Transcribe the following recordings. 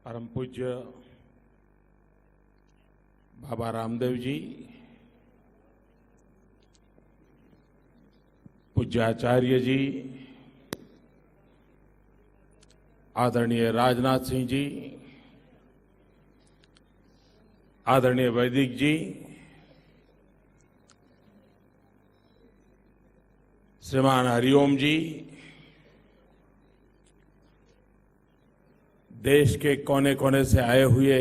परम पूज्य बाबा रामदेव जी, पूज्य आचार्य जी, आदरणीय राजनाथ सिंह जी, आदरणीय वैदिक जी, श्रीमान हरिओम जी, देश के कोने कोने से आए हुए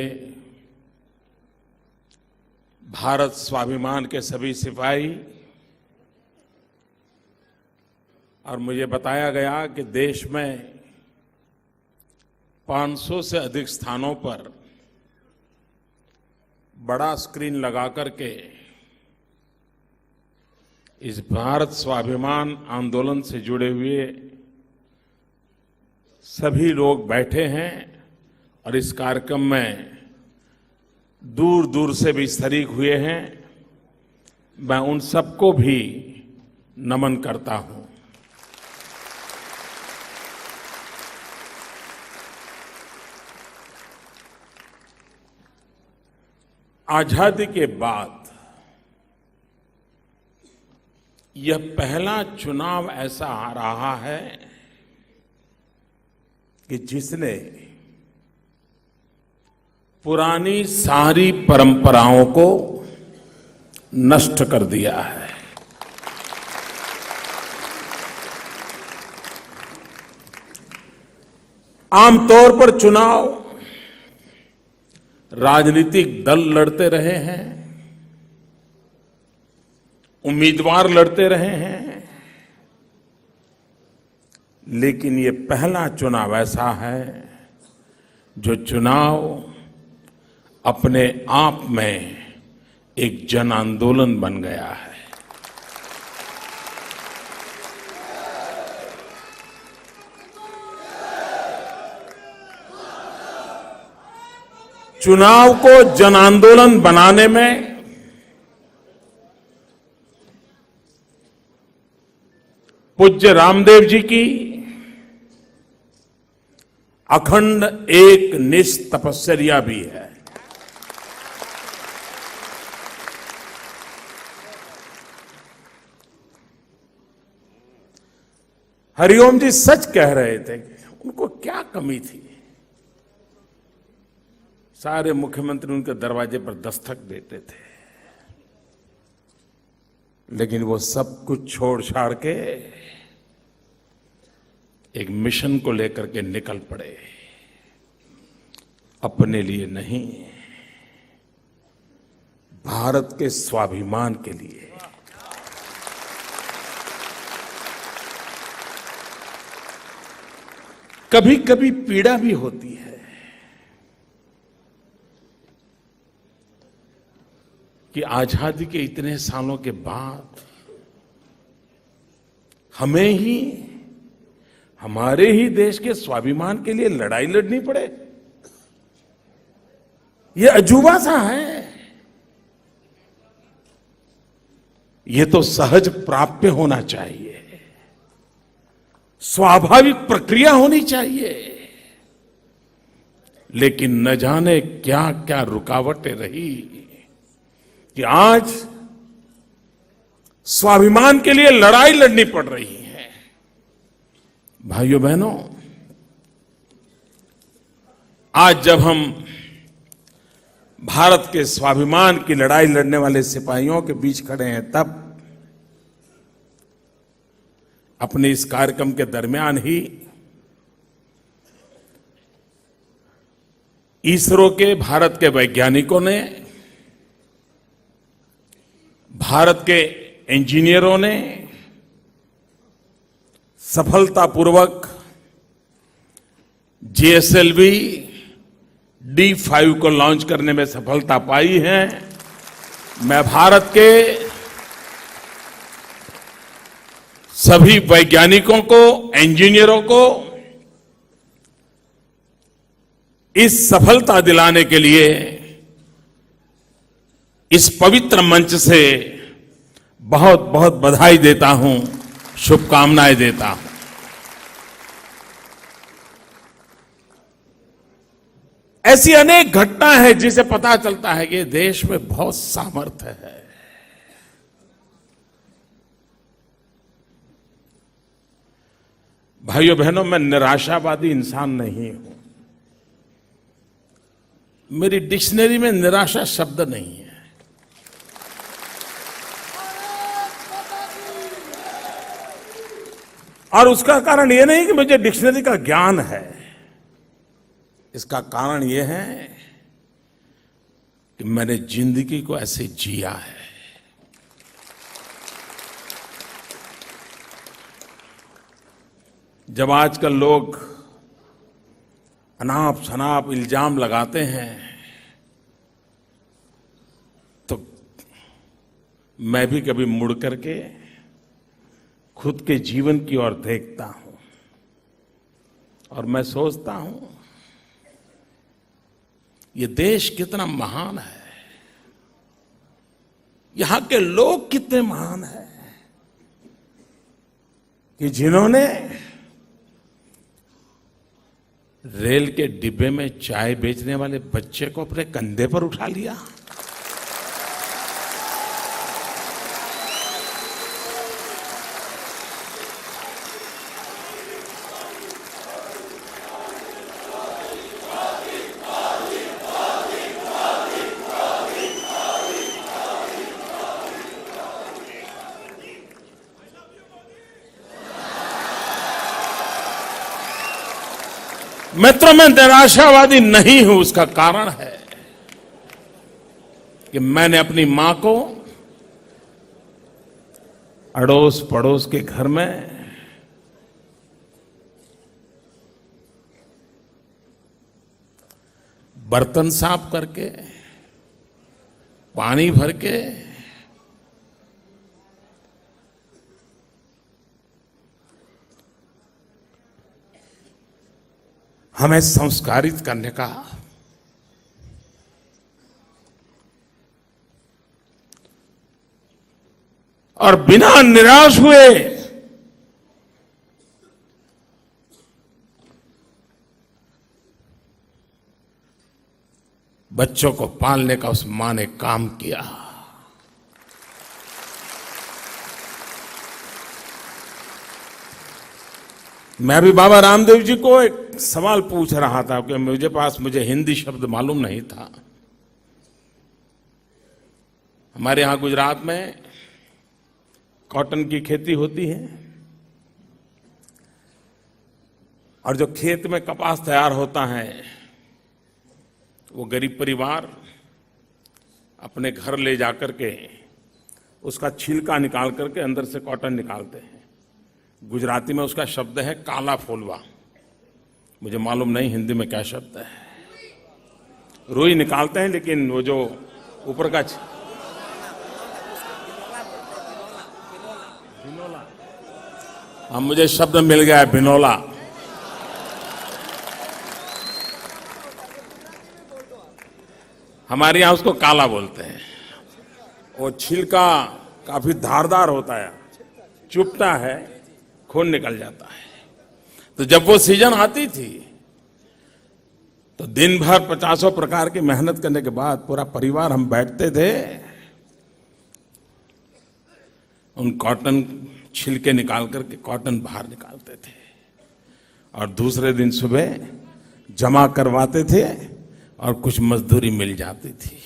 भारत स्वाभिमान के सभी सिपाही, और मुझे बताया गया कि देश में 500 से अधिक स्थानों पर बड़ा स्क्रीन लगा करके इस भारत स्वाभिमान आंदोलन से जुड़े हुए सभी लोग बैठे हैं और इस कार्यक्रम में दूर दूर से भी शरीक हुए हैं। मैं उन सबको भी नमन करता हूं। आजादी के बाद यह पहला चुनाव ऐसा आ रहा है कि जिसने पुरानी सारी परंपराओं को नष्ट कर दिया है। आमतौर पर चुनाव राजनीतिक दल लड़ते रहे हैं, उम्मीदवार लड़ते रहे हैं, लेकिन ये पहला चुनाव ऐसा है जो चुनाव अपने आप में एक जन आंदोलन बन गया है। चुनाव को जन आंदोलन बनाने में पूज्य रामदेव जी की अखंड एक निष्ठ तपस्या भी है। हरिओम जी सच कह रहे थे कि उनको क्या कमी थी। सारे मुख्यमंत्री उनके दरवाजे पर दस्तक देते थे, लेकिन वो सब कुछ छोड़ छाड़ के एक मिशन को लेकर के निकल पड़े। अपने लिए नहीं, भारत के स्वाभिमान के लिए। कभी कभी पीड़ा भी होती है कि आजादी के इतने सालों के बाद हमारे ही देश के स्वाभिमान के लिए लड़ाई लड़नी पड़े। ये अजूबा सा है। ये तो सहज प्राप्य होना चाहिए, स्वाभाविक प्रक्रिया होनी चाहिए, लेकिन न जाने क्या क्या रुकावटें रही कि आज स्वाभिमान के लिए लड़ाई लड़नी पड़ रही है। भाइयों बहनों, आज जब हम भारत के स्वाभिमान की लड़ाई लड़ने वाले सिपाहियों के बीच खड़े हैं, तब अपने इस कार्यक्रम के दरमियान ही इसरो के भारत के वैज्ञानिकों ने, भारत के इंजीनियरों ने सफलतापूर्वक GSLV D5 को लॉन्च करने में सफलता पाई है। मैं भारत के सभी वैज्ञानिकों को, इंजीनियरों को इस सफलता दिलाने के लिए इस पवित्र मंच से बहुत बहुत बधाई देता हूं, शुभकामनाएं देता हूं। ऐसी अनेक घटना है जिसे पता चलता है कि देश में बहुत सामर्थ्य है। भाइयों बहनों, मैं निराशावादी इंसान नहीं हूं। मेरी डिक्शनरी में निराशा शब्द नहीं है। और उसका कारण यह नहीं कि मुझे डिक्शनरी का ज्ञान है। इसका कारण यह है कि मैंने जिंदगी को ऐसे जिया है। जब आजकल लोग अनाप शनाप इल्जाम लगाते हैं तो मैं भी कभी मुड़ करके खुद के जीवन की ओर देखता हूं और मैं सोचता हूं ये देश कितना महान है, यहां के लोग कितने महान हैं कि जिन्होंने रेल के डिब्बे में चाय बेचने वाले बच्चे को अपने कंधे पर उठा लिया। मित्रों, मैं निराशावादी नहीं हूं। उसका कारण है कि मैंने अपनी मां को अड़ोस पड़ोस के घर में बर्तन साफ करके, पानी भर के, हमें संस्कारित करने का और बिना निराश हुए बच्चों को पालने का उस मां ने काम किया। मैं अभी बाबा रामदेव जी को एक सवाल पूछ रहा था कि मुझे हिंदी शब्द मालूम नहीं था। हमारे यहां गुजरात में कॉटन की खेती होती है और जो खेत में कपास तैयार होता है वो गरीब परिवार अपने घर ले जाकर के उसका छिलका निकाल करके अंदर से कॉटन निकालते हैं। गुजराती में उसका शब्द है काला फोलवा। मुझे मालूम नहीं हिंदी में क्या शब्द है। रुई निकालते हैं, लेकिन वो जो ऊपर का भिनोला, हाँ मुझे शब्द मिल गया है, भिनोला। हमारे यहां उसको काला बोलते हैं। वो छिलका काफी धारदार होता है, चुभता है, खून निकल जाता है। तो जब वो सीजन आती थी तो दिन भर 50 प्रकार की मेहनत करने के बाद पूरा परिवार हम बैठते थे, उन कॉटन छिलके निकाल करके कॉटन बाहर निकालते थे और दूसरे दिन सुबह जमा करवाते थे और कुछ मजदूरी मिल जाती थी।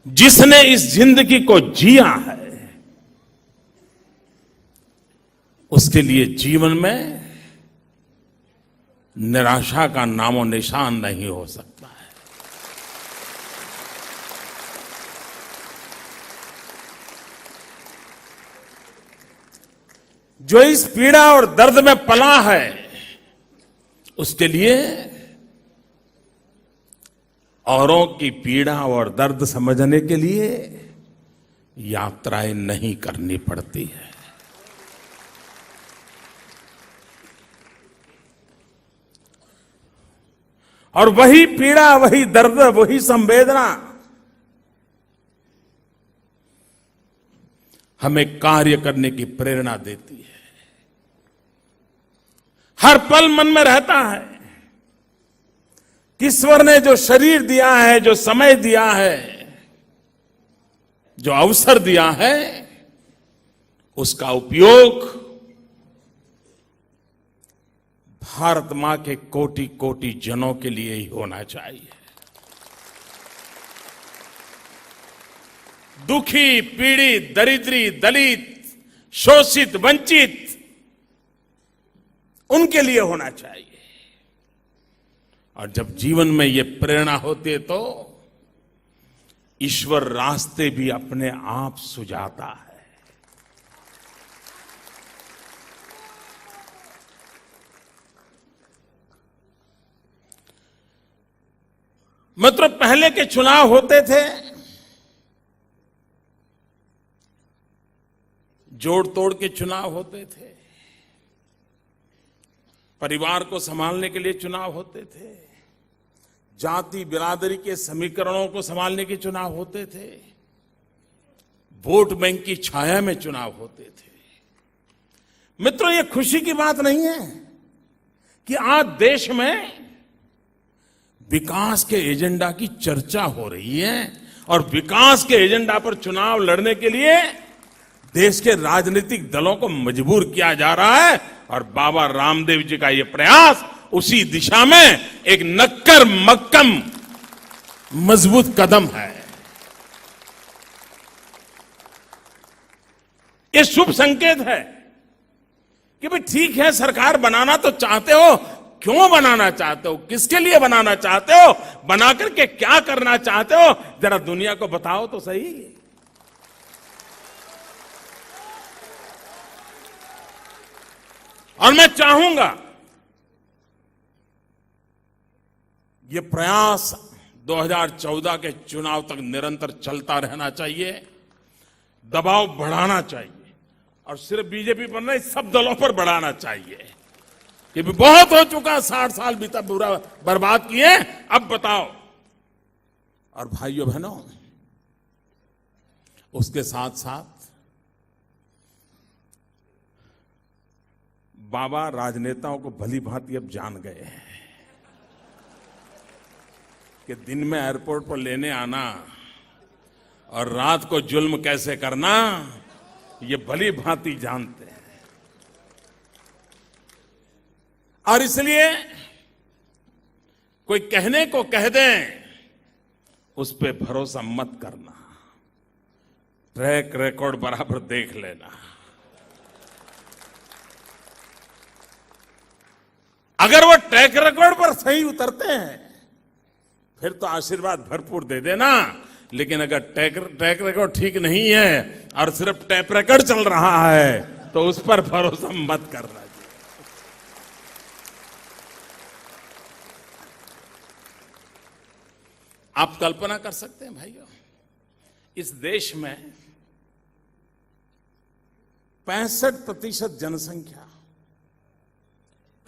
जिसने इस जिंदगी को जिया है उसके लिए जीवन में निराशा का नामो निशान नहीं हो सकता है। जो इस पीड़ा और दर्द में पला है उसके लिए औरों की पीड़ा और दर्द समझने के लिए यात्राएं नहीं करनी पड़ती है। और वही पीड़ा, वही दर्द, वही संवेदना हमें कार्य करने की प्रेरणा देती है। हर पल मन में रहता है कि ईश्वर ने जो शरीर दिया है, जो समय दिया है, जो अवसर दिया है, उसका उपयोग भारत मां के कोटि कोटि जनों के लिए ही होना चाहिए। दुखी, पीड़ित, दरिद्री, दलित, शोषित, वंचित, उनके लिए होना चाहिए। और जब जीवन में ये प्रेरणा होती है तो ईश्वर रास्ते भी अपने आप सुझाता है। मतलब पहले के चुनाव होते थे, जोड़ तोड़ के चुनाव होते थे, परिवार को संभालने के लिए चुनाव होते थे, जाति बिरादरी के समीकरणों को संभालने के चुनाव होते थे, वोट बैंक की छाया में चुनाव होते थे। मित्रों, ये खुशी की बात नहीं है कि आज देश में विकास के एजेंडा की चर्चा हो रही है और विकास के एजेंडा पर चुनाव लड़ने के लिए देश के राजनीतिक दलों को मजबूर किया जा रहा है। और बाबा रामदेव जी का ये प्रयास उसी दिशा में एक नक्कर मक्कम मजबूत कदम है। ये शुभ संकेत है कि भाई ठीक है, सरकार बनाना तो चाहते हो, क्यों बनाना चाहते हो, किसके लिए बनाना चाहते हो, बना करके क्या करना चाहते हो, जरा दुनिया को बताओ तो सही। और मैं चाहूंगा ये प्रयास 2014 के चुनाव तक निरंतर चलता रहना चाहिए, दबाव बढ़ाना चाहिए, और सिर्फ बीजेपी पर नहीं, सब दलों पर बढ़ाना चाहिए। ये भी बहुत हो चुका, 60 साल बीता बुरा बर्बाद किए, अब बताओ। और भाइयों बहनों, उसके साथ साथ बाबा राजनेताओं को भली भांति अब जान गए हैं कि दिन में एयरपोर्ट पर लेने आना और रात को जुल्म कैसे करना, ये भली भांति जानते हैं। और इसलिए कोई कहने को कह दें, उस पे भरोसा मत करना, ट्रैक रिकॉर्ड बराबर देख लेना। अगर वो ट्रैक रिकॉर्ड पर सही उतरते हैं फिर तो आशीर्वाद भरपूर दे देना, लेकिन अगर ट्रैक रिकॉर्ड ठीक नहीं है और सिर्फ टैप रिकॉर्ड चल रहा है तो उस पर भरोसा मत करना। आप कल्पना कर सकते हैं भाइयों, इस देश में 65% जनसंख्या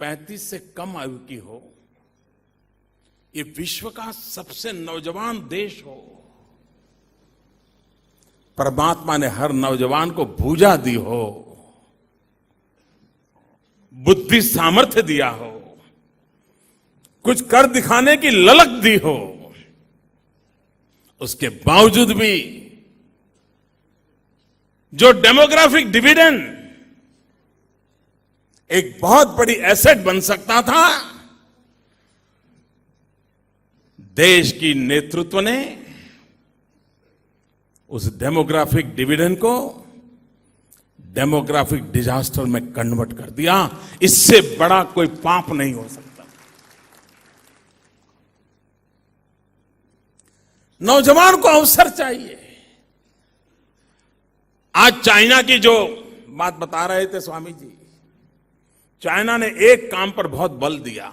35 से कम आयु की हो, ये विश्व का सबसे नौजवान देश हो, परमात्मा ने हर नौजवान को भूजा दी हो, बुद्धि सामर्थ्य दिया हो, कुछ कर दिखाने की ललक दी हो, उसके बावजूद भी जो डेमोग्राफिक डिविडेंड एक बहुत बड़ी एसेट बन सकता था, देश की नेतृत्व ने उस डेमोग्राफिक डिविडेंड को डेमोग्राफिक डिजास्टर में कन्वर्ट कर दिया। इससे बड़ा कोई पाप नहीं हो सकता। नौजवान को अवसर चाहिए। आज चाइना की जो बात बता रहे थे स्वामी जी, चाइना ने एक काम पर बहुत बल दिया,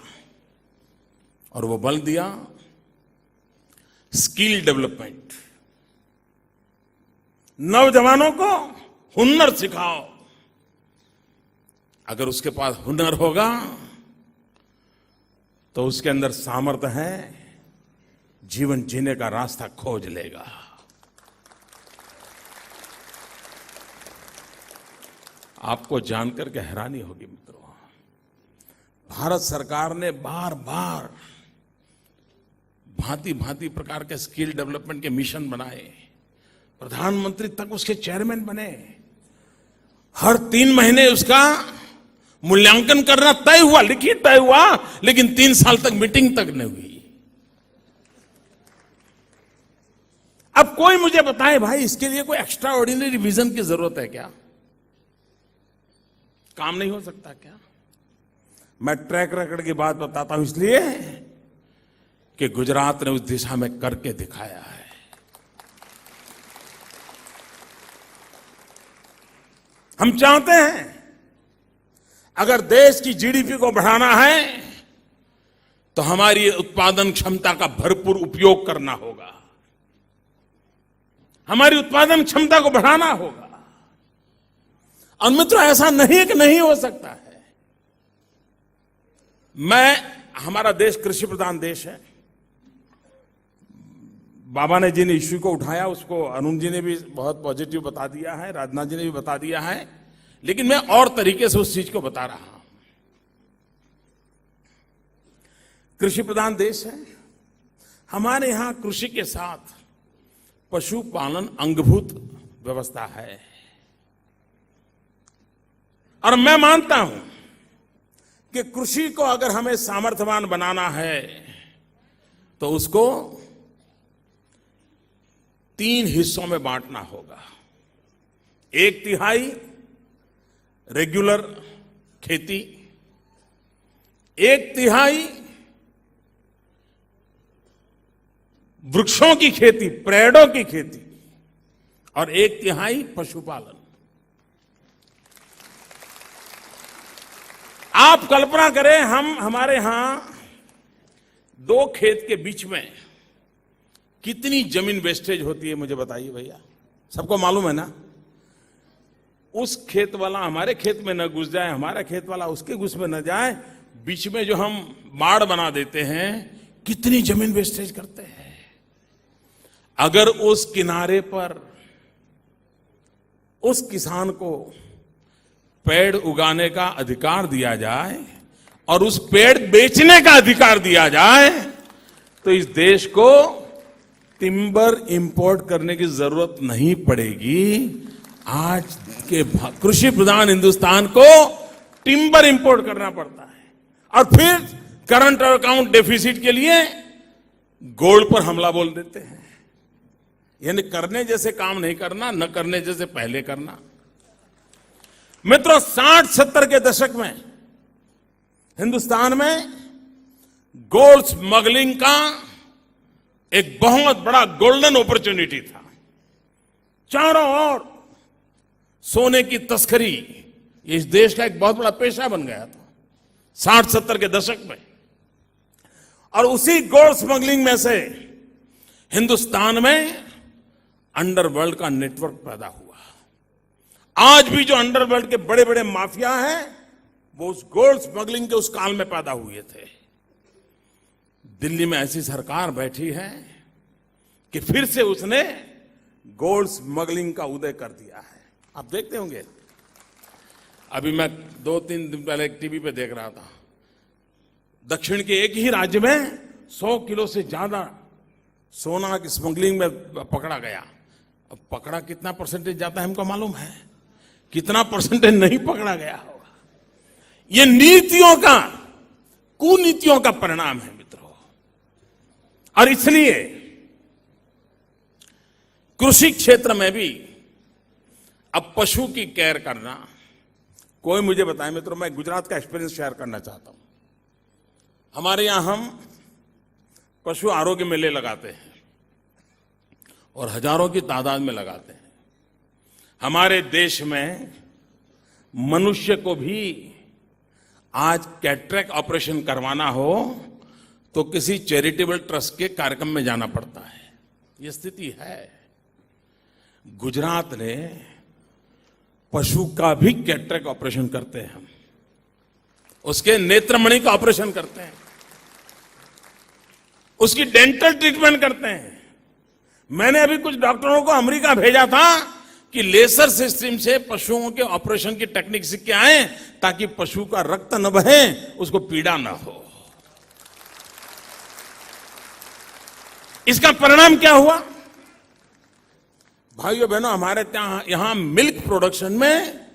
और वो बल दिया स्किल डेवलपमेंट। नौजवानों को हुनर सिखाओ। अगर उसके पास हुनर होगा तो उसके अंदर सामर्थ्य है, जीवन जीने का रास्ता खोज लेगा। आपको जानकर के हैरानी होगी मित्रों, भारत सरकार ने बार बार भांति भांति प्रकार के स्किल डेवलपमेंट के मिशन बनाए, प्रधानमंत्री तक उसके चेयरमैन बने। हर 3 महीने उसका मूल्यांकन करना तय हुआ, लिखित तय हुआ, लेकिन 3 साल तक मीटिंग तक नहीं हुई। अब कोई मुझे बताए भाई, इसके लिए कोई एक्स्ट्रा ऑर्डिनरी विजन की जरूरत है क्या? काम नहीं हो सकता क्या? मैं ट्रैक रिकॉर्ड की बात बताता हूं इसलिए कि गुजरात ने उस दिशा में करके दिखाया है। हम चाहते हैं अगर देश की जीडीपी को बढ़ाना है तो हमारी उत्पादन क्षमता का भरपूर उपयोग करना होगा, हमारी उत्पादन क्षमता को बढ़ाना होगा। और मित्रों, ऐसा नहीं है कि नहीं हो सकता है। हमारा देश कृषि प्रधान देश है। बाबा ने जिन इश्यू को उठाया उसको अरुण जी ने भी बहुत पॉजिटिव बता दिया है, राजनाथ जी ने भी बता दिया है, लेकिन मैं और तरीके से उस चीज को बता रहा हूं। कृषि प्रधान देश है, हमारे यहां कृषि के साथ पशुपालन अंगभूत व्यवस्था है। और मैं मानता हूं कि कृषि को अगर हमें सामर्थ्यवान बनाना है तो उसको 3 हिस्सों में बांटना होगा। 1/3 रेगुलर खेती, 1/3 वृक्षों की खेती, पेड़ों की खेती, और 1/3 पशुपालन। आप कल्पना करें, हमारे यहां 2 खेत के बीच में कितनी जमीन वेस्टेज होती है, मुझे बताइए भैया। सबको मालूम है ना? उस खेत वाला हमारे खेत में न घुस जाए, हमारा खेत वाला उसके घुस में न जाए, बीच में जो हम बाड़ बना देते हैं, कितनी जमीन वेस्टेज करते हैं। अगर उस किनारे पर उस किसान को पेड़ उगाने का अधिकार दिया जाए और उस पेड़ बेचने का अधिकार दिया जाए तो इस देश को टिम्बर इंपोर्ट करने की जरूरत नहीं पड़ेगी। आज के कृषि प्रधान हिंदुस्तान को टिम्बर इंपोर्ट करना पड़ता है और फिर करंट अकाउंट डेफिसिट के लिए गोल्ड पर हमला बोल देते हैं। यानी करने जैसे काम नहीं करना, न करने जैसे पहले करना। मित्रों, 60-70 के दशक में हिंदुस्तान में गोल्ड स्मगलिंग का एक बहुत बड़ा गोल्डन अपॉर्चुनिटी था। चारों ओर सोने की तस्करी इस देश का एक बहुत बड़ा पेशा बन गया था 60-70 के दशक में। और उसी गोल्ड स्मगलिंग में से हिंदुस्तान में अंडरवर्ल्ड का नेटवर्क पैदा हुआ। आज भी जो अंडरवर्ल्ड के बड़े बड़े माफिया हैं वो उस गोल्ड स्मगलिंग के उस काल में पैदा हुए थे। दिल्ली में ऐसी सरकार बैठी है कि फिर से उसने गोल्ड स्मगलिंग का उदय कर दिया है। आप देखते होंगे, अभी मैं 2-3 दिन पहले एक टीवी पे देख रहा था, दक्षिण के एक ही राज्य में 100 किलो से ज्यादा सोना की स्मगलिंग में पकड़ा गया। अब पकड़ा कितना परसेंटेज जाता है हमको मालूम है, कितना परसेंटेज नहीं पकड़ा गया होगा। ये नीतियों का, कुनीतियों का परिणाम है मित्रों। और इसलिए कृषि क्षेत्र में भी अब पशु की केयर करना, कोई मुझे बताए मित्रों, मैं गुजरात का एक्सपीरियंस शेयर करना चाहता हूं। हमारे यहां हम पशु आरोग्य मेले लगाते हैं और हजारों की तादाद में लगाते हैं। हमारे देश में मनुष्य को भी आज कैटरेक्ट ऑपरेशन करवाना हो तो किसी चैरिटेबल ट्रस्ट के कार्यक्रम में जाना पड़ता है। ये स्थिति है। गुजरात ने पशु का भी कैटरेक्ट ऑपरेशन करते हैं, हम उसके नेत्रमणि का ऑपरेशन करते हैं, उसकी डेंटल ट्रीटमेंट करते हैं। मैंने अभी कुछ डॉक्टरों को अमेरिका भेजा था कि लेजर सिस्टम से पशुओं के ऑपरेशन की टेक्निक सीख के आए ताकि पशु का रक्त न बहे, उसको पीड़ा न हो। इसका परिणाम क्या हुआ? भाइयों बहनों, हमारे यहां मिल्क प्रोडक्शन में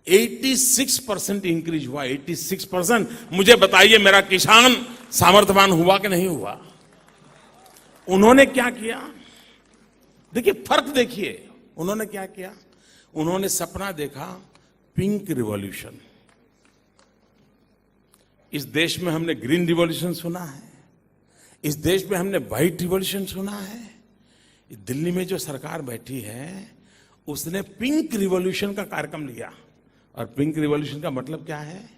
86% इंक्रीज हुआ। 86%। मुझे बताइए, मेरा किसान सामर्थ्यवान हुआ कि नहीं हुआ? उन्होंने क्या किया? देखिए फर्क, देखिए उन्होंने क्या किया। उन्होंने सपना देखा पिंक रिवॉल्यूशन। इस देश में हमने ग्रीन रिवॉल्यूशन सुना है, इस देश में हमने व्हाइट रिवॉल्यूशन सुना है। दिल्ली में जो सरकार बैठी है उसने पिंक रिवॉल्यूशन का कार्यक्रम लिया। और पिंक रिवॉल्यूशन का मतलब क्या है?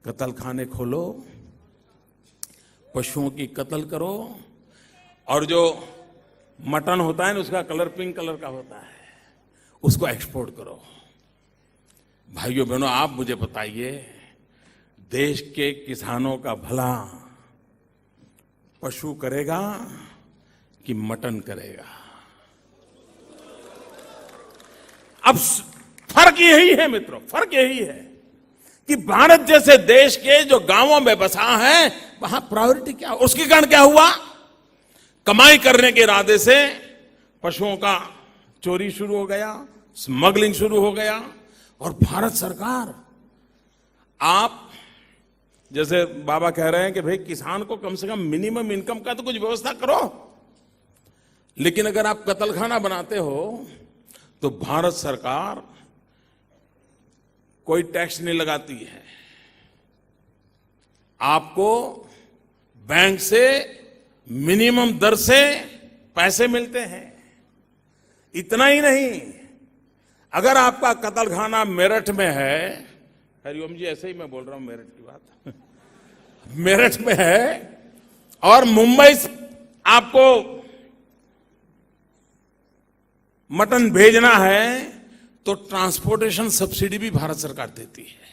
कत्ल खाने खोलो, पशुओं की कत्ल करो, और जो मटन होता है ना उसका कलर पिंक कलर का होता है, उसको एक्सपोर्ट करो। भाइयों बहनों, आप मुझे बताइए, देश के किसानों का भला पशु करेगा कि मटन करेगा? अब फर्क यही है मित्रों, फर्क यही है कि भारत जैसे देश के जो गांवों में बसा है वहां प्रायोरिटी क्या, उसके कारण क्या हुआ? कमाई करने के इरादे से पशुओं का चोरी शुरू हो गया, स्मगलिंग शुरू हो गया। और भारत सरकार, आप जैसे बाबा कह रहे हैं कि भाई किसान को कम से कम मिनिमम इनकम का तो कुछ व्यवस्था करो, लेकिन अगर आप कत्लखाना बनाते हो तो भारत सरकार कोई टैक्स नहीं लगाती है, आपको बैंक से मिनिमम दर से पैसे मिलते हैं। इतना ही नहीं, अगर आपका कत्लखाना मेरठ में है, हरिओम जी ऐसे ही मैं बोल रहा हूं मेरठ की बात मेरठ में है, और मुंबई से आपको मटन भेजना है तो ट्रांसपोर्टेशन सब्सिडी भी भारत सरकार देती है।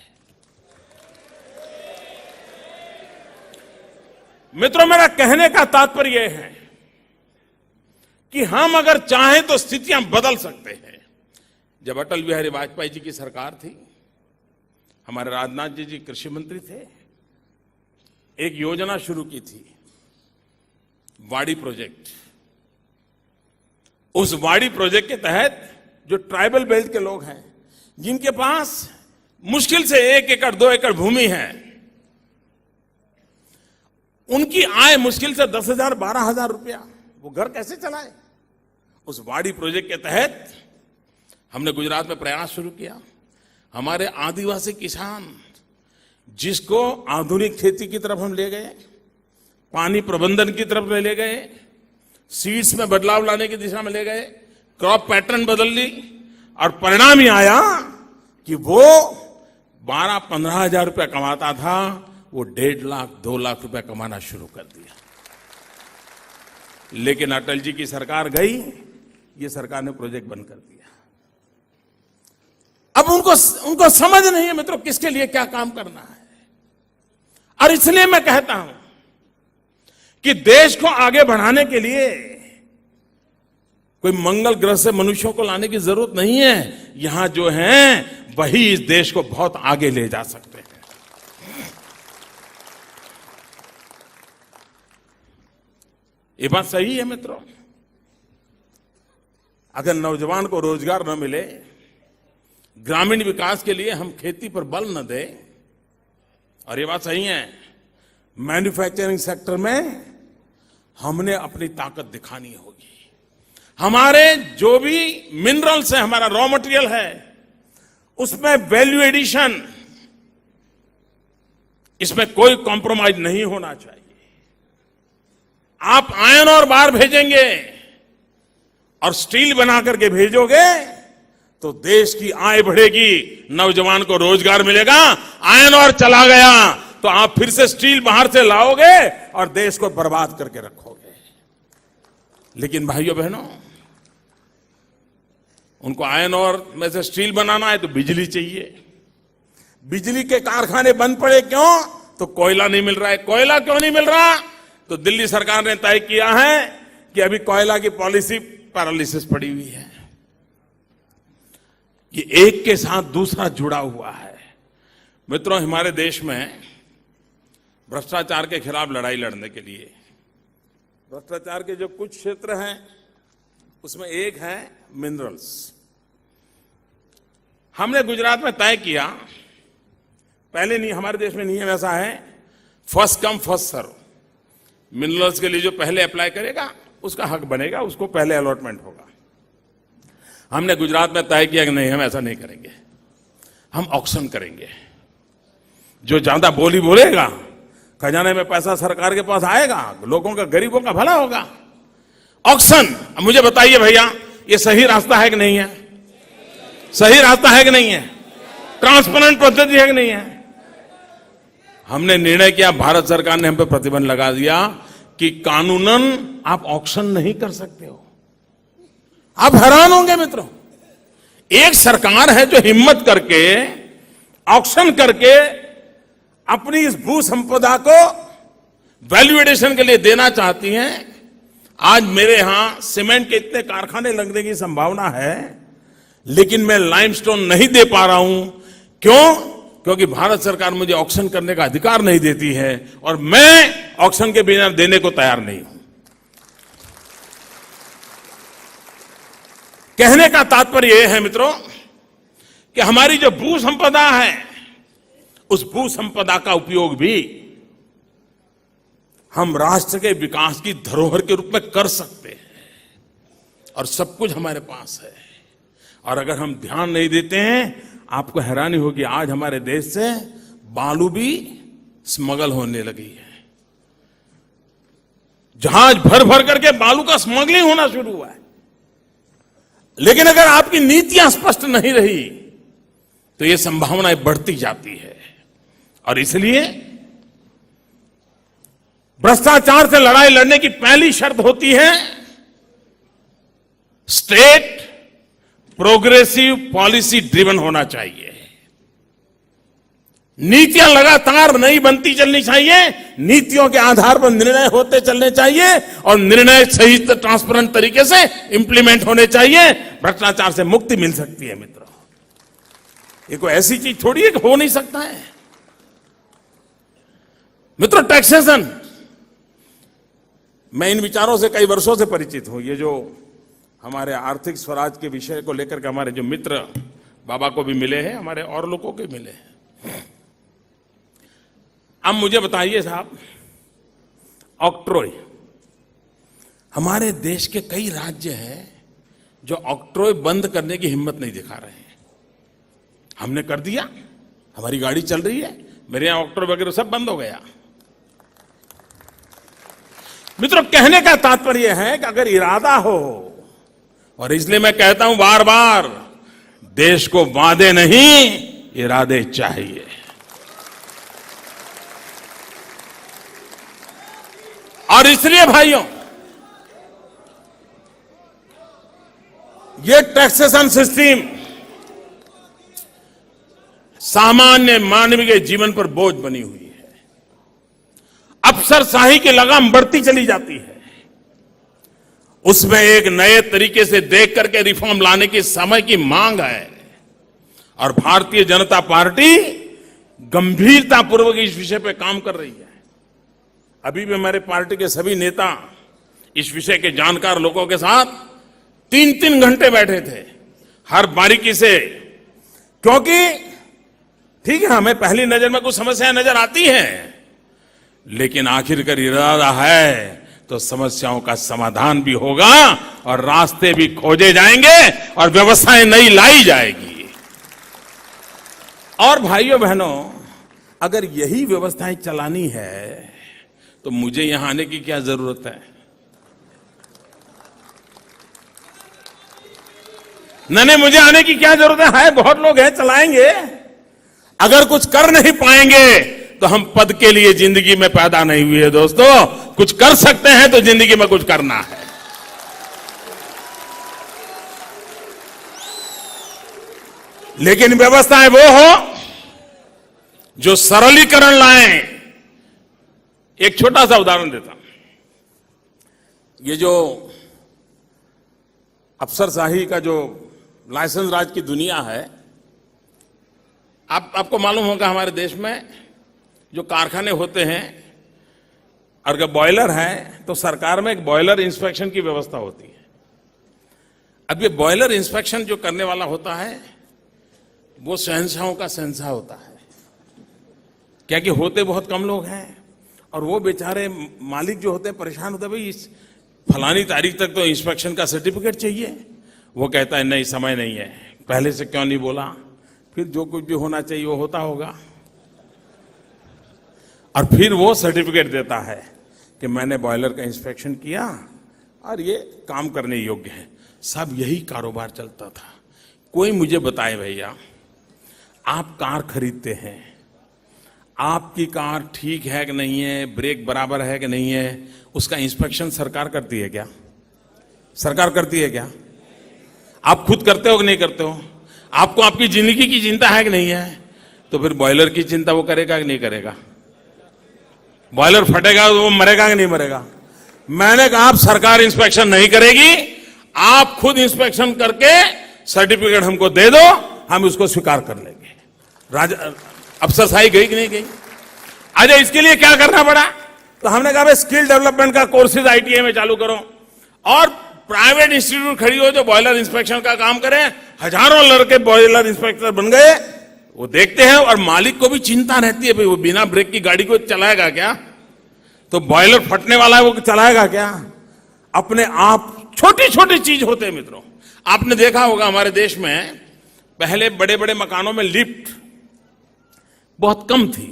मित्रों, मेरा कहने का तात्पर्य यह है कि हम अगर चाहें तो स्थितियां बदल सकते हैं। जब अटल बिहारी वाजपेयी जी की सरकार थी, हमारे राजनाथ जी कृषि मंत्री थे, एक योजना शुरू की थी, वाड़ी प्रोजेक्ट। उस वाड़ी प्रोजेक्ट के तहत जो ट्राइबल बेल्ट के लोग हैं, जिनके पास मुश्किल से 1 एकड़ 2 एकड़ भूमि है, उनकी आय मुश्किल से 10,000 12,000 रुपया, वो घर कैसे चलाए? उस वाड़ी प्रोजेक्ट के तहत हमने गुजरात में प्रयास शुरू किया। हमारे आदिवासी किसान, जिसको आधुनिक खेती की तरफ हम ले गए, पानी प्रबंधन की तरफ ले गए, सीड्स में बदलाव लाने की दिशा में ले गए, क्रॉप पैटर्न बदल ली, और परिणाम ही आया कि वो 12-15 हजार रुपया कमाता था, वो 1.5 लाख 2 लाख रुपया कमाना शुरू कर दिया। लेकिन अटल जी की सरकार गई, ये सरकार ने प्रोजेक्ट बंद कर दिया। अब उनको समझ नहीं है मित्रों किसके लिए क्या काम करना है। और इसलिए मैं कहता हूं कि देश को आगे बढ़ाने के लिए कोई मंगल ग्रह से मनुष्यों को लाने की जरूरत नहीं है। यहां जो हैं वही इस देश को बहुत आगे ले जा सकते हैं। ये बात सही है मित्रों। अगर नौजवान को रोजगार न मिले, ग्रामीण विकास के लिए हम खेती पर बल न दें, और ये बात सही है, मैन्युफैक्चरिंग सेक्टर में हमने अपनी ताकत दिखानी होगी। हमारे जो भी मिनरल्स है, हमारा रॉ मटेरियल है, उसमें वैल्यू एडिशन, इसमें कोई कॉम्प्रोमाइज नहीं होना चाहिए। आप आयरन और बार भेजेंगे और स्टील बना करके भेजोगे तो देश की आय बढ़ेगी, नौजवान को रोजगार मिलेगा। आयरन और चला गया तो आप फिर से स्टील बाहर से लाओगे और देश को बर्बाद करके रखोगे। लेकिन भाइयों बहनों, उनको आयरन और में से स्टील बनाना है तो बिजली चाहिए। बिजली के कारखाने बंद पड़े, क्यों? तो कोयला नहीं मिल रहा है। कोयला क्यों नहीं मिल रहा? तो दिल्ली सरकार ने तय किया है कि अभी कोयला की पॉलिसी पैरालिसिस पड़ी हुई है। ये एक के साथ दूसरा जुड़ा हुआ है। मित्रों, हमारे देश में भ्रष्टाचार के खिलाफ लड़ाई लड़ने के लिए भ्रष्टाचार के जो कुछ क्षेत्र हैं उसमें एक है मिनरल्स। हमने गुजरात में तय किया, पहले नहीं, हमारे देश में नहीं है वैसा है, first come first serve. Minerals के लिए जो पहले अप्लाई करेगा उसका हक बनेगा, उसको पहले अलॉटमेंट होगा। हमने गुजरात में तय किया कि नहीं, हम ऐसा नहीं करेंगे, हम ऑक्शन करेंगे। जो ज्यादा बोली बोलेगा, खजाने में पैसा सरकार के पास आएगा, लोगों का, गरीबों का भला होगा। ऑक्शन। मुझे बताइए भैया, ये सही रास्ता है कि नहीं है? सही रास्ता है कि नहीं है? ट्रांसपेरेंट पद्धति है कि नहीं है? हमने निर्णय किया, भारत सरकार ने हम पे प्रतिबंध लगा दिया कि कानूनन आप ऑक्शन नहीं कर सकते हो। आप हैरान होंगे मित्रों, एक सरकार है जो हिम्मत करके ऑक्शन करके अपनी इस भू संपदा को वैल्यूएशन के लिए देना चाहती हैं। आज मेरे यहां सीमेंट के इतने कारखाने लगने की संभावना है, लेकिन मैं लाइमस्टोन नहीं दे पा रहा हूं। क्यों? क्योंकि भारत सरकार मुझे ऑक्शन करने का अधिकार नहीं देती है और मैं ऑक्शन के बिना देने को तैयार नहीं हूं। कहने का तात्पर्य यह है मित्रों कि हमारी जो भू संपदा है, उस भू संपदा का उपयोग भी हम राष्ट्र के विकास की धरोहर के रूप में कर सकते हैं और सब कुछ हमारे पास है। और अगर हम ध्यान नहीं देते हैं, आपको हैरानी होगी, आज हमारे देश से बालू भी स्मगल होने लगी है। जहाज भर भर करके बालू का स्मगलिंग होना शुरू हुआ है। लेकिन अगर आपकी नीतियां स्पष्ट नहीं रही तो ये संभावनाएं बढ़ती जाती है। और इसलिए भ्रष्टाचार से लड़ाई लड़ने की पहली शर्त होती है स्टेट प्रोग्रेसिव पॉलिसी ड्रिवन होना चाहिए। नीतियां लगातार नई बनती चलनी चाहिए, नीतियों के आधार पर निर्णय होते चलने चाहिए और निर्णय सही ट्रांसपेरेंट तरीके से इंप्लीमेंट होने चाहिए। भ्रष्टाचार से मुक्ति मिल सकती है मित्रों। ये कोई ऐसी चीज थोड़ी है कि हो नहीं सकता है मित्रों। टैक्सेशन, मैं इन विचारों से कई वर्षों से परिचित हूं। ये जो हमारे आर्थिक स्वराज के विषय को लेकर के हमारे जो मित्र बाबा को भी मिले हैं, हमारे और लोगों के मिले हैं। अब मुझे बताइए साहब, ऑक्ट्रॉय, हमारे देश के कई राज्य हैं जो ऑक्ट्रॉय बंद करने की हिम्मत नहीं दिखा रहे हैं। हमने कर दिया, हमारी गाड़ी चल रही है, मेरे यहां ऑक्ट्रॉय वगैरह सब बंद हो गया। मित्रों, कहने का तात्पर्य है कि अगर इरादा हो, और इसलिए मैं कहता हूं बार बार, देश को वादे नहीं इरादे चाहिए। और इसलिए भाइयों, ये टैक्सेशन सिस्टम सामान्य मानव के जीवन पर बोझ बनी हुई है। अफसरशाही की लगाम बढ़ती चली जाती है। उसमें एक नए तरीके से देख करके रिफॉर्म लाने की समय की मांग है और भारतीय जनता पार्टी गंभीरतापूर्वक इस विषय पर काम कर रही है। अभी भी हमारे पार्टी के सभी नेता इस विषय के जानकार लोगों के साथ 3-3 घंटे बैठे थे, हर बारीकी से। क्योंकि ठीक है, हमें पहली नजर में कुछ समस्याएं नजर आती हैं, लेकिन आखिरकार इरादा है तो समस्याओं का समाधान भी होगा और रास्ते भी खोजे जाएंगे और व्यवस्थाएं नई लाई जाएगी। और भाइयों बहनों, अगर यही व्यवस्थाएं चलानी है तो मुझे यहां आने की क्या जरूरत है? नहीं, मुझे आने की क्या जरूरत है? बहुत लोग हैं, चलाएंगे। अगर कुछ कर नहीं पाएंगे तो हम पद के लिए जिंदगी में पैदा नहीं हुए दोस्तों। कुछ कर सकते हैं तो जिंदगी में कुछ करना है। लेकिन व्यवस्थाएं वो हो जो सरलीकरण लाएं। एक छोटा सा उदाहरण देता हूं। ये जो अफसरशाही का जो लाइसेंस राज की दुनिया है, आपको मालूम होगा हमारे देश में जो कारखाने होते हैं और अगर बॉयलर है तो सरकार में एक बॉयलर इंस्पेक्शन की व्यवस्था होती है। अब ये बॉयलर इंस्पेक्शन जो करने वाला होता है वो शहंशाहों का शहंशाह होता है, क्या कि होते बहुत कम लोग हैं और वो बेचारे मालिक जो होते हैं परेशान होते हैं, भाई इस फलानी तारीख तक तो इंस्पेक्शन का सर्टिफिकेट चाहिए। वो कहता है नहीं समय नहीं है, पहले से क्यों नहीं बोला, फिर जो कुछ भी होना चाहिए वो होता होगा और फिर वो सर्टिफिकेट देता है कि मैंने बॉयलर का इंस्पेक्शन किया और ये काम करने योग्य है। सब यही कारोबार चलता था। कोई मुझे बताए भैया, आप कार खरीदते हैं, आपकी कार ठीक है कि नहीं है, ब्रेक बराबर है कि नहीं है, उसका इंस्पेक्शन सरकार करती है क्या? सरकार करती है क्या? आप खुद करते हो कि नहीं करते हो? आपको आपकी जिंदगी की चिंता है कि नहीं है? तो फिर बॉयलर की चिंता वो करेगा कि नहीं करेगा? बॉयलर फटेगा तो वो मरेगा कि नहीं मरेगा? मैंने कहा आप सरकार इंस्पेक्शन नहीं करेगी, आप खुद इंस्पेक्शन करके सर्टिफिकेट हमको दे दो, हम उसको स्वीकार कर लेंगे। अफसरशाही गई कि नहीं गई? अच्छा, इसके लिए क्या करना पड़ा? तो हमने कहा भाई स्किल डेवलपमेंट का कोर्सेज आईटीआई में चालू करो और प्राइवेट इंस्टीट्यूट खड़ी हो जो बॉयलर इंस्पेक्शन का काम करें। हजारों लड़के बॉयलर इंस्पेक्टर बन गए। वो देखते हैं और मालिक को भी चिंता रहती है, भाई वो बिना ब्रेक की गाड़ी को चलाएगा क्या? तो बॉयलर फटने वाला है वो चलाएगा क्या? अपने आप छोटी छोटी चीज होते हैं मित्रों। आपने देखा होगा हमारे देश में पहले बड़े बड़े मकानों में लिफ्ट बहुत कम थी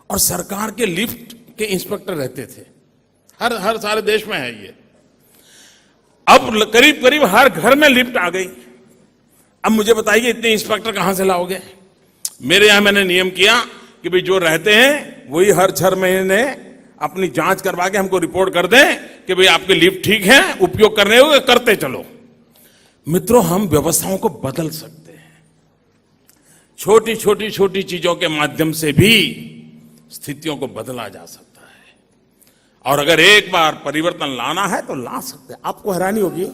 और सरकार के लिफ्ट के इंस्पेक्टर रहते थे। हर सारे देश में है ये। अब करीब करीब हर घर में लिफ्ट आ गई। अब मुझे बताइए इतने इंस्पेक्टर कहां से लाओगे? मेरे यहां मैंने नियम किया कि भाई जो रहते हैं वही हर 6 महीने अपनी जांच करवा के हमको रिपोर्ट कर दें कि भाई आपके लिफ्ट ठीक है, उपयोग करने होगे, करते चलो। मित्रों, हम व्यवस्थाओं को बदल सकते हैं। छोटी छोटी छोटी चीजों के माध्यम से भी स्थितियों को बदला जा सकता है और अगर एक बार परिवर्तन लाना है तो ला सकते हैं। आपको हैरानी होगी,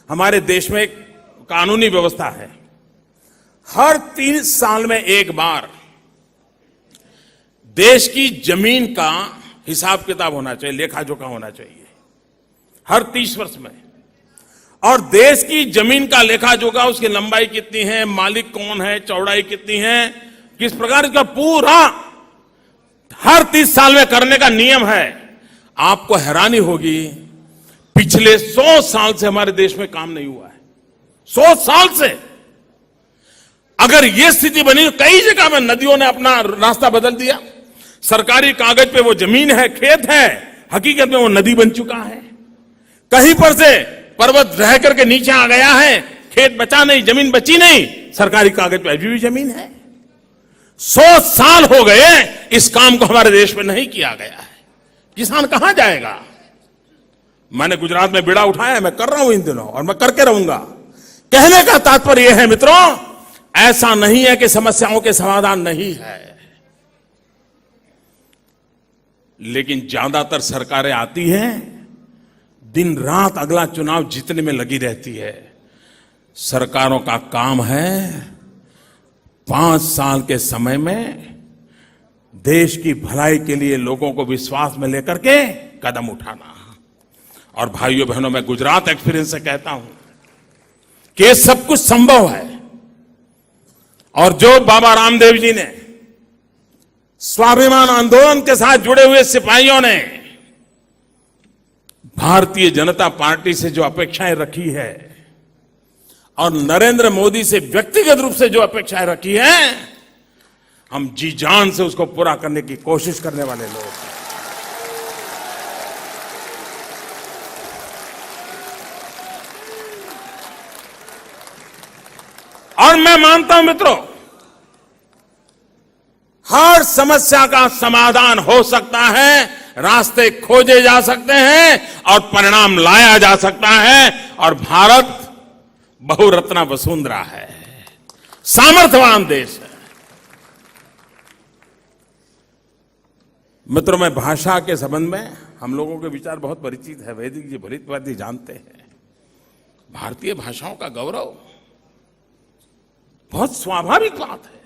हमारे देश में एक कानूनी व्यवस्था है, हर 3 साल में एक बार देश की जमीन का हिसाब किताब होना चाहिए, लेखा जोखा होना चाहिए हर 30 वर्ष में। और देश की जमीन का लेखा जोखा, उसकी लंबाई कितनी है, मालिक कौन है, चौड़ाई कितनी है, किस प्रकार इसका पूरा हर 30 साल में करने का नियम है। आपको हैरानी होगी, पिछले 100 साल से हमारे देश में काम नहीं हुआ है। 100 साल से अगर यह स्थिति बनी, कई जगह में नदियों ने अपना रास्ता बदल दिया। सरकारी कागज पे वो जमीन है, खेत है, हकीकत में वो नदी बन चुका है। कहीं पर से पर्वत रह करके नीचे आ गया है, खेत बचा नहीं, जमीन बची नहीं, सरकारी कागज पे अभी भी जमीन है। 100 साल हो गए इस काम को हमारे देश में नहीं किया गया है। किसान कहां जाएगा? मैंने गुजरात में बीड़ा उठाया, मैं कर रहा हूं इन दिनों और मैं करके रहूंगा। कहने का तात्पर्य यह है मित्रों, ऐसा नहीं है कि समस्याओं के समाधान नहीं है, लेकिन ज्यादातर सरकारें आती हैं, दिन रात अगला चुनाव जीतने में लगी रहती है। सरकारों का काम है 5 साल के समय में देश की भलाई के लिए लोगों को विश्वास में लेकर के कदम उठाना। और भाइयों बहनों, मैं गुजरात एक्सपीरियंस से कहता हूं कि ये सब कुछ संभव है। और जो बाबा रामदेव जी ने स्वाभिमान आंदोलन के साथ जुड़े हुए सिपाहियों ने भारतीय जनता पार्टी से जो अपेक्षाएं रखी है और नरेंद्र मोदी से व्यक्तिगत रूप से जो अपेक्षाएं रखी है, हम जी जान से उसको पूरा करने की कोशिश करने वाले लोग हैं। और मैं मानता हूं मित्रों, हर समस्या का समाधान हो सकता है, रास्ते खोजे जा सकते हैं और परिणाम लाया जा सकता है। और भारत बहुरत्ना वसुंधरा है, सामर्थ्यवान देश है। मित्रों, मैं भाषा के संबंध में हम लोगों के विचार बहुत परिचित है। वैदिक जी भलित जानते हैं, भारतीय भाषाओं का गौरव बहुत स्वाभाविक बात है।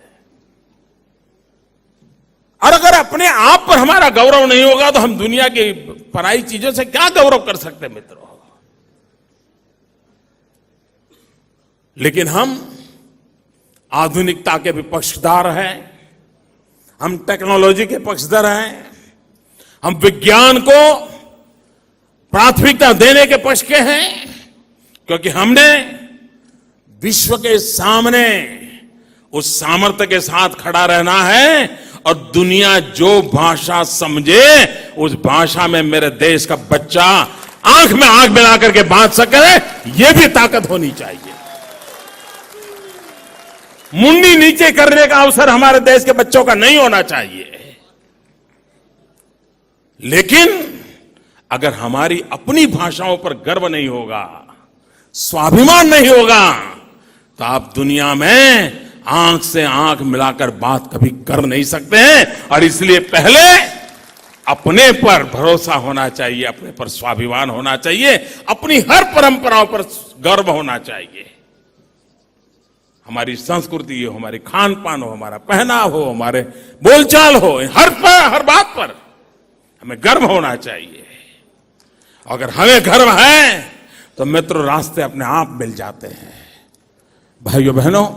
और अगर अपने आप पर हमारा गौरव नहीं होगा तो हम दुनिया की पराई चीजों से क्या गौरव कर सकते हैं मित्रों। लेकिन हम आधुनिकता के भी पक्षधर हैं, हम टेक्नोलॉजी के पक्षधर हैं, हम विज्ञान को प्राथमिकता देने के पक्ष के हैं, क्योंकि हमने विश्व के सामने उस सामर्थ्य के साथ खड़ा रहना है और दुनिया जो भाषा समझे उस भाषा में मेरे देश का बच्चा आंख में आंख मिला करके बात सके, यह भी ताकत होनी चाहिए। मुंडी नीचे करने का अवसर हमारे देश के बच्चों का नहीं होना चाहिए। लेकिन अगर हमारी अपनी भाषाओं पर गर्व नहीं होगा, स्वाभिमान नहीं होगा, तो आप दुनिया में आंख से आंख मिलाकर बात कभी कर नहीं सकते हैं। और इसलिए पहले अपने पर भरोसा होना चाहिए, अपने पर स्वाभिमान होना चाहिए, अपनी हर परंपराओं पर गर्व होना चाहिए। हमारी संस्कृति हो, हमारी खान पान हो, हमारा पहनाव हो, हमारे बोलचाल हो, हर बात पर हमें गर्व होना चाहिए। अगर हमें गर्व है तो मित्रों रास्ते अपने आप मिल जाते हैं। भाइयों बहनों,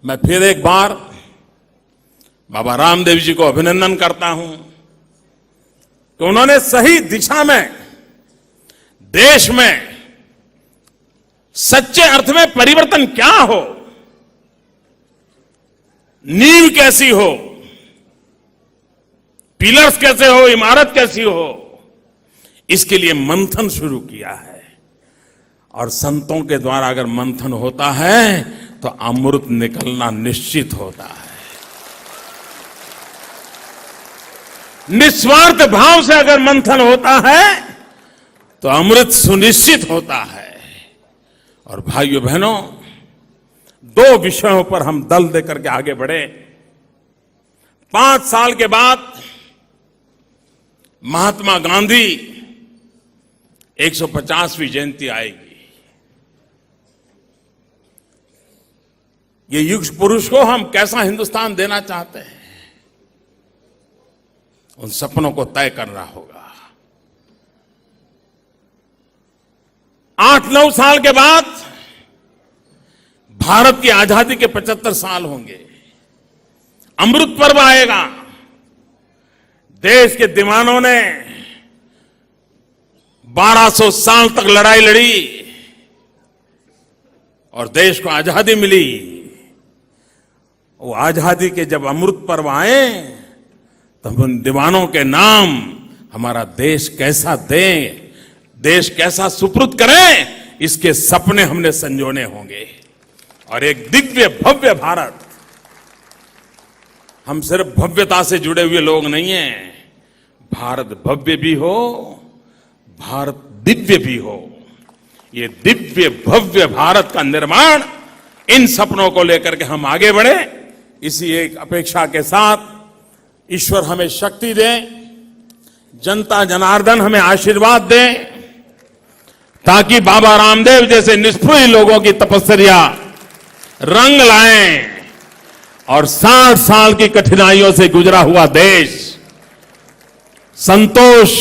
मैं फिर एक बार बाबा रामदेव जी को अभिनंदन करता हूं कि उन्होंने सही दिशा में देश में सच्चे अर्थ में परिवर्तन क्या हो, नींव कैसी हो, पिलर्स कैसे हो, इमारत कैसी हो, इसके लिए मंथन शुरू किया है। और संतों के द्वारा अगर मंथन होता है तो अमृत निकलना निश्चित होता है। निस्वार्थ भाव से अगर मंथन होता है तो अमृत सुनिश्चित होता है। और भाइयों बहनों, दो विषयों पर हम दल देकर के आगे बढ़े। 5 साल के बाद महात्मा गांधी 150वीं जयंती आएगी। ये युग पुरुष को हम कैसा हिंदुस्तान देना चाहते हैं, उन सपनों को तय करना होगा। 8-9 साल के बाद भारत की आजादी के 75 साल होंगे। अमृत पर्व आएगा। देश के दीवानों ने 1200 साल तक लड़ाई लड़ी और देश को आजादी मिली। वो आजादी के जब अमृत पर्व आए तब उन दीवानों के नाम हमारा देश कैसा दें, देश कैसा सुपुर्द करें, इसके सपने हमने संजोने होंगे। और एक दिव्य भव्य भारत, हम सिर्फ भव्यता से जुड़े हुए लोग नहीं हैं, भारत भव्य भी हो, भारत दिव्य भी हो। ये दिव्य भव्य भारत का निर्माण, इन सपनों को लेकर के हम आगे बढ़े, इसी एक अपेक्षा के साथ ईश्वर हमें शक्ति दे, जनता जनार्दन हमें आशीर्वाद दे, ताकि बाबा रामदेव जैसे निष्ठुर लोगों की तपस्या रंग लाएं और 60 साल की कठिनाइयों से गुजरा हुआ देश संतोष,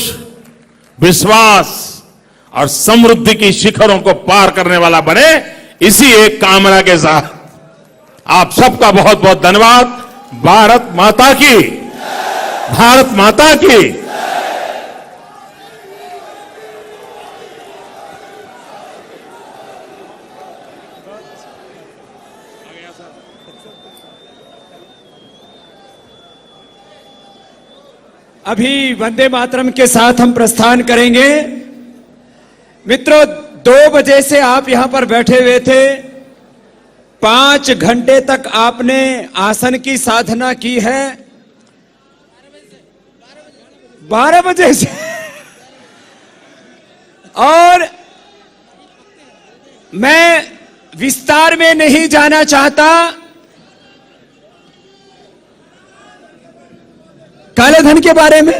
विश्वास और समृद्धि की शिखरों को पार करने वाला बने। इसी एक कामना के साथ आप सबका बहुत बहुत धन्यवाद। भारत माता की, भारत माता की। अभी वंदे मातरम के साथ हम प्रस्थान करेंगे। मित्रों, 2 बजे से आप यहां पर बैठे हुए थे। 5 घंटे तक आपने आसन की साधना की है। 12 बजे से और मैं विस्तार में नहीं जाना चाहता। काले धन के बारे में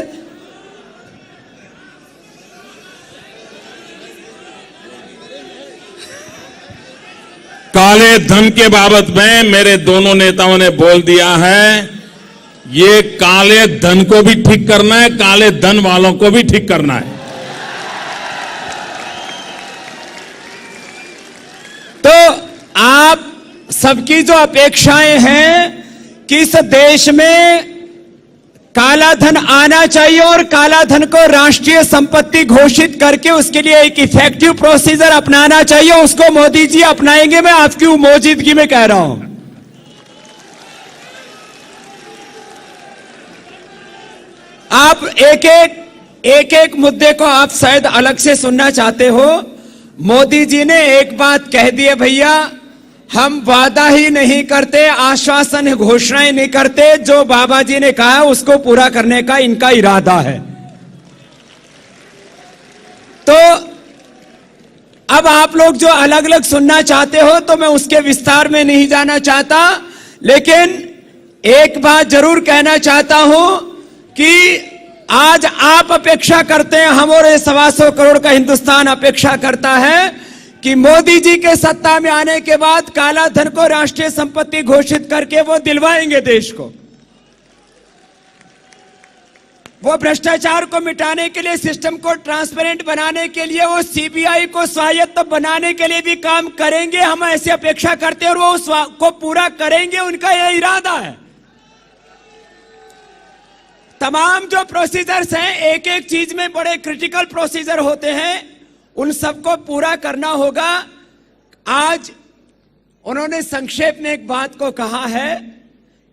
काले धन के बाबत में मेरे दोनों नेताओं ने बोल दिया है। ये काले धन को भी ठीक करना है, काले धन वालों को भी ठीक करना है। तो आप सबकी जो अपेक्षाएं हैं कि इस देश में काला धन आना चाहिए और काला धन को राष्ट्रीय संपत्ति घोषित करके उसके लिए एक इफेक्टिव प्रोसीजर अपनाना चाहिए, उसको मोदी जी अपनाएंगे। मैं आपकी मौजूदगी में कह रहा हूं। आप एक एक मुद्दे को आप शायद अलग से सुनना चाहते हो। मोदी जी ने एक बात कह दी है, भैया हम वादा ही नहीं करते, आश्वासन घोषणाएं नहीं करते, जो बाबा जी ने कहा उसको पूरा करने का इनका इरादा है। तो अब आप लोग जो अलग अलग सुनना चाहते हो तो मैं उसके विस्तार में नहीं जाना चाहता, लेकिन एक बात जरूर कहना चाहता हूं कि आज आप अपेक्षा करते हैं, हम और 125 करोड़ का हिंदुस्तान अपेक्षा करता है कि मोदी जी के सत्ता में आने के बाद काला धन को राष्ट्रीय संपत्ति घोषित करके वो दिलवाएंगे देश को। वो भ्रष्टाचार को मिटाने के लिए, सिस्टम को ट्रांसपेरेंट बनाने के लिए, वो सीबीआई को स्वायत्त बनाने के लिए भी काम करेंगे। हम ऐसी अपेक्षा करते हैं और वो उसको पूरा करेंगे, उनका यह इरादा है। तमाम जो प्रोसीजर्स हैं, एक एक चीज में बड़े क्रिटिकल प्रोसीजर होते हैं, उन सबको पूरा करना होगा। आज उन्होंने संक्षेप में एक बात को कहा है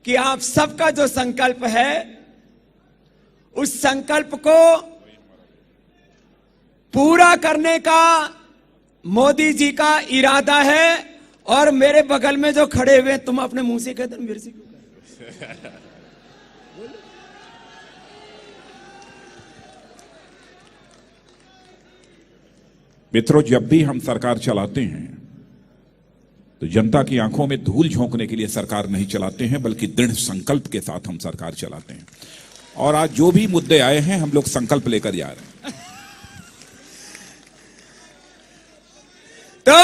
कि आप सबका जो संकल्प है, उस संकल्प को पूरा करने का मोदी जी का इरादा है। और मेरे बगल में जो खड़े हुए, तुम अपने मुंह से कहते मेरे से क्यों कहते? मित्रों, जब भी हम सरकार चलाते हैं तो जनता की आंखों में धूल झोंकने के लिए सरकार नहीं चलाते हैं, बल्कि दृढ़ संकल्प के साथ हम सरकार चलाते हैं। और आज जो भी मुद्दे आए हैं, हम लोग संकल्प लेकर जा रहे हैं। तो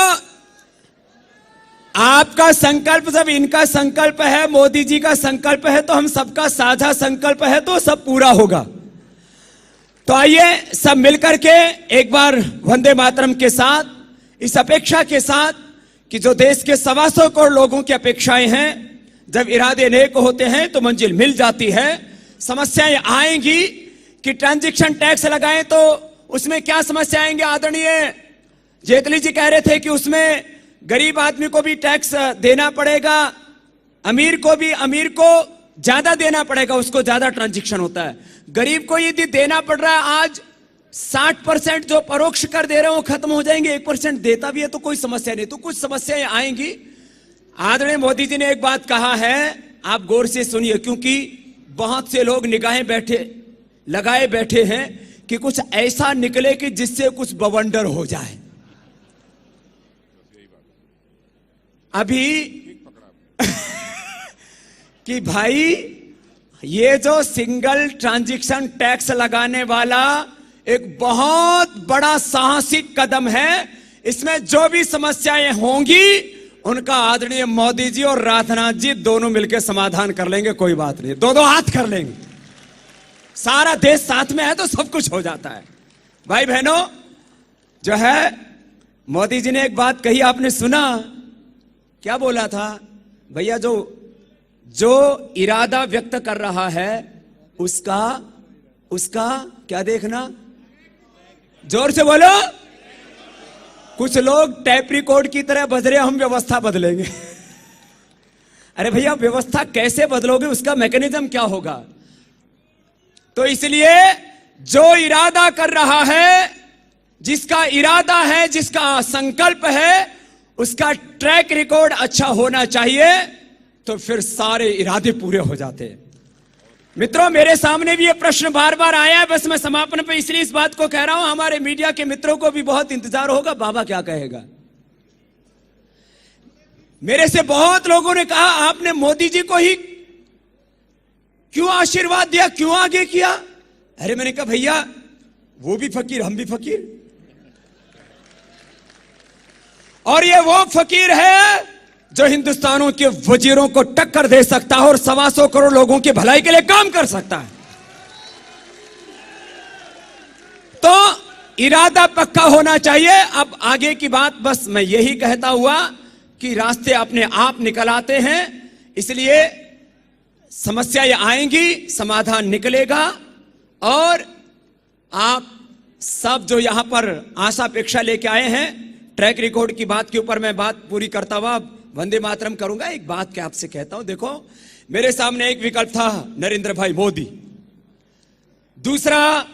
आपका संकल्प जब इनका संकल्प है, मोदी जी का संकल्प है, तो हम सबका साझा संकल्प है, तो सब पूरा होगा। तो आइए सब मिलकर के एक बार वंदे मातरम के साथ, इस अपेक्षा के साथ कि जो देश के 125 करोड़ लोगों की अपेक्षाएं हैं, जब इरादे नेक होते हैं तो मंजिल मिल जाती है। समस्याएं आएंगी कि ट्रांजैक्शन टैक्स लगाएं तो उसमें क्या समस्या आएंगे। आदरणीय जेटली जी कह रहे थे कि उसमें गरीब आदमी को भी टैक्स देना पड़ेगा, अमीर को ज्यादा देना पड़ेगा, उसको ज्यादा ट्रांजैक्शन होता है। गरीब को यदि देना पड़ रहा है, आज 60% जो परोक्ष कर दे रहे हैं वो खत्म हो जाएंगे, 1% देता भी है तो कोई समस्या नहीं। तो कुछ समस्याएं आएंगी। आदरणीय मोदी जी ने एक बात कहा है, आप गौर से सुनिए, क्योंकि बहुत से लोग निगाहें लगाए बैठे हैं कि कुछ ऐसा निकले कि जिससे कुछ बवंडर हो जाए। अभी कि भाई ये जो सिंगल ट्रांजैक्शन टैक्स लगाने वाला एक बहुत बड़ा साहसिक कदम है, इसमें जो भी समस्याएं होंगी उनका आदरणीय मोदी जी और राजनाथ जी दोनों मिलकर समाधान कर लेंगे। कोई बात नहीं, दो हाथ कर लेंगे। सारा देश साथ में है तो सब कुछ हो जाता है। भाई बहनों, जो है मोदी जी ने एक बात कही, आपने सुना क्या बोला था? भैया जो इरादा व्यक्त कर रहा है उसका क्या देखना, जोर से बोलो। कुछ लोग टैप रिकॉर्ड की तरह बज रहे, हम व्यवस्था बदलेंगे। अरे भैया, व्यवस्था कैसे बदलोगे, उसका मैकेनिज्म क्या होगा? तो इसलिए जो इरादा कर रहा है, जिसका इरादा है, जिसका संकल्प है, उसका ट्रैक रिकॉर्ड अच्छा होना चाहिए, तो फिर सारे इरादे पूरे हो जाते हैं। मित्रों, मेरे सामने भी ये प्रश्न बार बार आया है, बस मैं समापन पे इसलिए इस बात को कह रहा हूं, हमारे मीडिया के मित्रों को भी बहुत इंतजार होगा, बाबा क्या कहेगा। मेरे से बहुत लोगों ने कहा, आपने मोदी जी को ही क्यों आशीर्वाद दिया, क्यों आगे किया? अरे मैंने कहा भैया, वो भी फकीर, हम भी फकीर, और ये वो फकीर है जो हिंदुस्तानों के वजीरों को टक्कर दे सकता है और 125 करोड़ लोगों की भलाई के लिए काम कर सकता है। तो इरादा पक्का होना चाहिए। अब आगे की बात बस मैं यही कहता हुआ कि रास्ते अपने आप निकल आते हैं, इसलिए समस्याएं आएंगी, समाधान निकलेगा। और आप सब जो यहां पर आशा अपेक्षा लेके आए हैं, ट्रैक रिकॉर्ड की बात के ऊपर मैं बात पूरी करता हुआ वंदे मातरम करूंगा। एक बात क्या आपसे कहता हूं, देखो मेरे सामने एक विकल्प था नरेंद्र भाई मोदी, दूसरा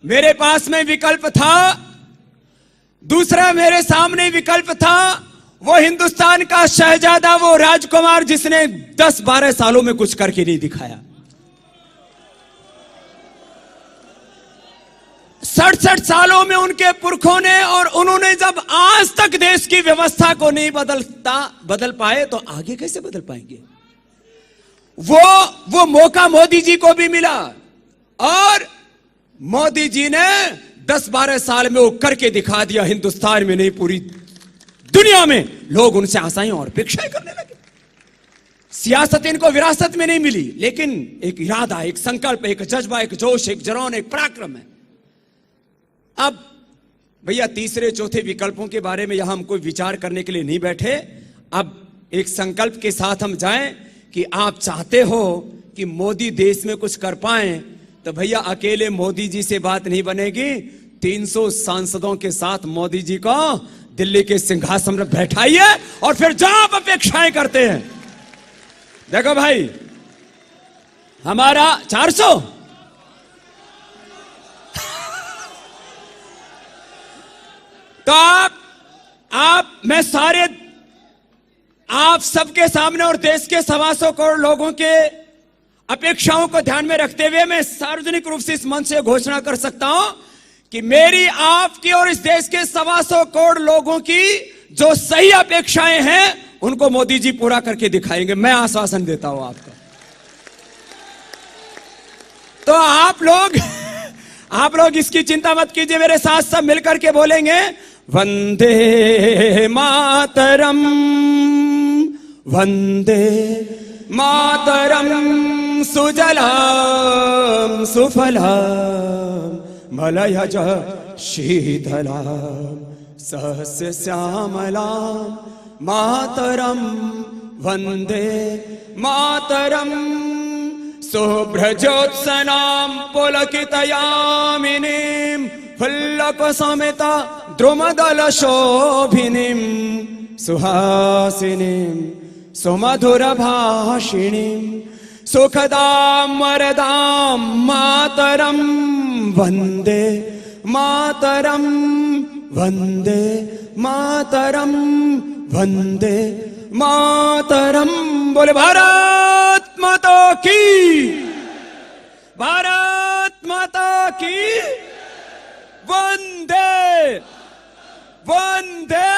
मेरे पास में विकल्प था, दूसरा मेरे सामने विकल्प था वो हिंदुस्तान का शहजादा, वो राजकुमार जिसने 10-12 सालों में कुछ करके नहीं दिखाया। 67 सालों में उनके पुरखों ने, और उन्होंने जब आज तक देश की व्यवस्था को नहीं बदल पाए तो आगे कैसे बदल पाएंगे। वो मौका मोदी जी को भी मिला, और मोदी जी ने 10-12 साल में वो करके दिखा दिया। हिंदुस्तान में नहीं, पूरी दुनिया में लोग उनसे आशाएं और अपेक्षाएं करने लगे। सियासत इनको विरासत में नहीं मिली, लेकिन एक इरादा, एक संकल्प, एक जज्बा, एक जोश, एक जरौन, एक पराक्रम है। अब भैया तीसरे चौथे विकल्पों के बारे में यहां हम कोई विचार करने के लिए नहीं बैठे। अब एक संकल्प के साथ हम जाएं कि आप चाहते हो कि मोदी देश में कुछ कर पाए, तो भैया अकेले मोदी जी से बात नहीं बनेगी। 300 सांसदों के साथ मोदी जी को दिल्ली के सिंहासन में बैठाइए और फिर जो आप अपेक्षाएं करते हैं। देखो भाई, हमारा 400 तो मैं सारे आप सबके सामने और देश के 125 करोड़ लोगों के अपेक्षाओं को ध्यान में रखते हुए मैं सार्वजनिक रूप से इस मंच से घोषणा कर सकता हूं कि मेरी, आपकी और इस देश के 125 करोड़ लोगों की जो सही अपेक्षाएं हैं उनको मोदी जी पूरा करके दिखाएंगे। मैं आश्वासन देता हूं आपको। तो आप लोग इसकी चिंता मत कीजिए, मेरे साथ सब मिलकर के बोलेंगे वंदे मातरम, वंदे मातरम, सुजलाम सुफलाम मलयज शीतलाम सहस्य श्यामलाम मातरम, वंदे मातरम, शुभ्रज्योत्सनाम पुलकितयामिनीं फुल्लक समेता द्रुमदल शोभिनीं सुहासिनीं सुमधुर भाषिणीं सुखदां वरदां मातरम, वंदे मातरम, वंदे मातरम, वंदे मातरम। बोले भारत माता की, भारत माता की, वंदे वंदे